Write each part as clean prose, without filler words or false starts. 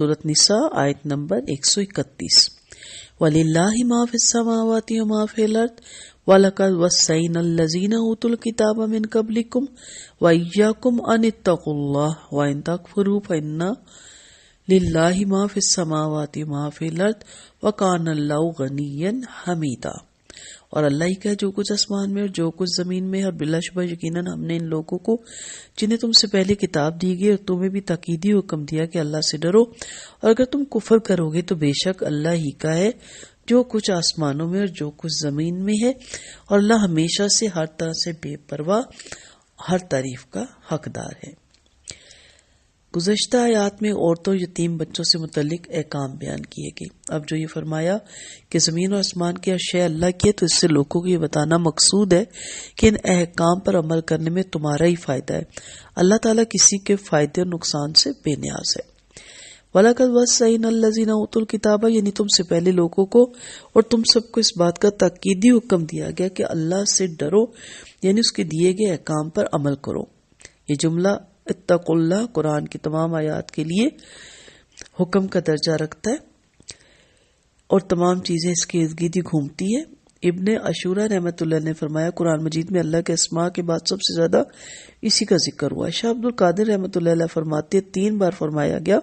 سورۃ نساء آیت نمبر 131. وَلِلَّهِ مَا فِي السَّمَاوَاتِ وَمَا فِي الْأَرْضِ وَلَقَدْ وَصَّيْنَا الَّذِينَ أُوتُوا الْكِتَابَ مِنْ قَبْلِكُمْ وَإِيَّاكُمْ أَنِ اتَّقُوا اللَّهَ وَإِنْ تَكْفُرُوا فَإِنَّ لِلَّهِ مَا فِي السَّمَاوَاتِ وَمَا فِي الْأَرْضِ وَكَانَ اللَّهُ غَنِيًّا حَمِيدًا. اور اللہ ہی کا جو کچھ آسمان میں اور جو کچھ زمین میں، اور بلا شبہ یقیناً ہم نے ان لوگوں کو جنہیں تم سے پہلے کتاب دی گئی اور تمہیں بھی تاکیدی حکم دیا کہ اللہ سے ڈرو، اور اگر تم کفر کرو گے تو بے شک اللہ ہی کا ہے جو کچھ آسمانوں میں اور جو کچھ زمین میں ہے، اور اللہ ہمیشہ سے ہر طرح سے بے پرواہ، ہر تعریف کا حقدار ہے. گزشتہ آیات میں عورتوں اور یتیم بچوں سے متعلق احکام بیان کیے گئے. اب جو یہ فرمایا کہ زمین اور آسمان کی ہر شے اللہ کی ہے، تو اس سے لوگوں کو یہ بتانا مقصود ہے کہ ان احکام پر عمل کرنے میں تمہارا ہی فائدہ ہے. اللہ تعالیٰ کسی کے فائدے اور نقصان سے بے نیاز ہے. وَلَقَدْ وَصَّيْنَا الَّذِينَ أُوتُوا الْكِتَابَ، یعنی تم سے پہلے لوگوں کو اور تم سب کو اس بات کا تاکیدی حکم دیا گیا کہ اللہ سے ڈرو، یعنی اس کے دیے گئے احکام پر عمل کرو. یہ جملہ اتقوا اللہ قرآن کی تمام آیات کے لیے حکم کا درجہ رکھتا ہے اور تمام چیزیں اس کے ارد گرد ہی گھومتی ہے. ابن عاشورہ رحمۃ اللہ نے فرمایا قرآن مجید میں اللہ کے اسماء کے بعد سب سے زیادہ اسی کا ذکر ہوا ہے. شاہ عبد القادر رحمۃ اللہ علیہ فرماتے 3 بار فرمایا گیا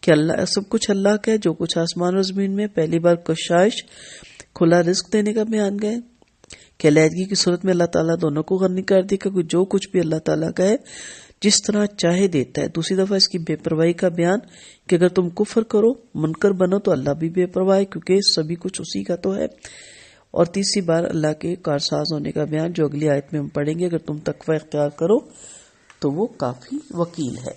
کہ اللہ سب کچھ اللہ کا ہے، جو کچھ آسمان اور زمین میں. پہلی بار کشائش کھلا رزق دینے کا بیان گئے کہ علیحدگی کی صورت میں اللہ تعالیٰ دونوں کو غنی کر دی کہ جو کچھ بھی اللہ تعالیٰ کا ہے جس طرح چاہے دیتا ہے. دوسری دفعہ اس کی بے پرواہی کا بیان کہ اگر تم کفر کرو، منکر بنو، تو اللہ بھی بے پرواہ ہے کیونکہ سبھی کچھ اسی کا تو ہے. اور تیسری بار اللہ کے کارساز ہونے کا بیان جو اگلی آیت میں ہم پڑھیں گے، اگر تم تقوی اختیار کرو تو وہ کافی وکیل ہے.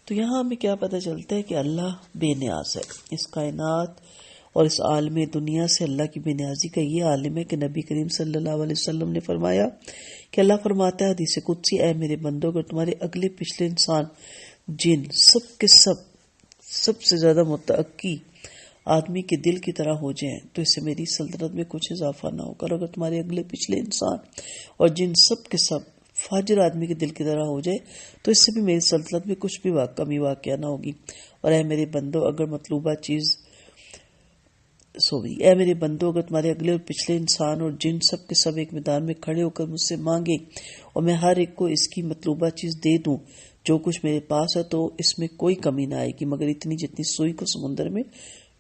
تو یہاں ہمیں کیا پتہ چلتا ہے کہ اللہ بے نیاز ہے. اس کائنات اور اس عالم دنیا سے اللہ کی بے نیازی کا یہ عالم ہے کہ نبی کریم صلی اللہ علیہ وسلم نے فرمایا کہ اللہ فرماتا ہے حدیث قدسی، اے میرے بندو، اگر تمہارے اگلے پچھلے انسان، جن، سب کے سب سے زیادہ متعقی آدمی کے دل کی طرح ہو جائیں تو اس سے میری سلطنت میں کچھ اضافہ نہ ہوگا. اور اگر تمہارے اگلے پچھلے انسان اور جن سب کے سب فاجر آدمی کے دل کی طرح ہو جائے تو اس سے بھی میری سلطنت میں کچھ بھی کمی واقعہ نہ ہوگی. اور اے میرے بندو، اگر تمہارے اگلے اور پچھلے انسان اور جن سب کے سب ایک میدان میں کھڑے ہو کر مجھ سے مانگے اور میں ہر ایک کو اس کی مطلوبہ چیز دے دوں جو کچھ میرے پاس ہے، تو اس میں کوئی کمی نہ آئے گی مگر اتنی جتنی سوئی کو سمندر میں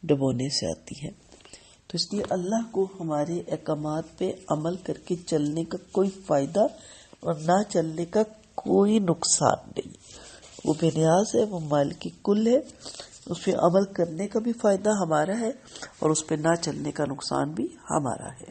ڈبونے سے آتی ہے. تو اس لیے اللہ کو ہمارے احکامات پہ عمل کر کے چلنے کا کوئی فائدہ اور نہ چلنے کا کوئی نقصان نہیں. وہ بے نیاز ہے، وہ مالک کل ہے. اس پہ عمل کرنے کا بھی فائدہ ہمارا ہے اور اس پہ نہ چلنے کا نقصان بھی ہمارا ہے.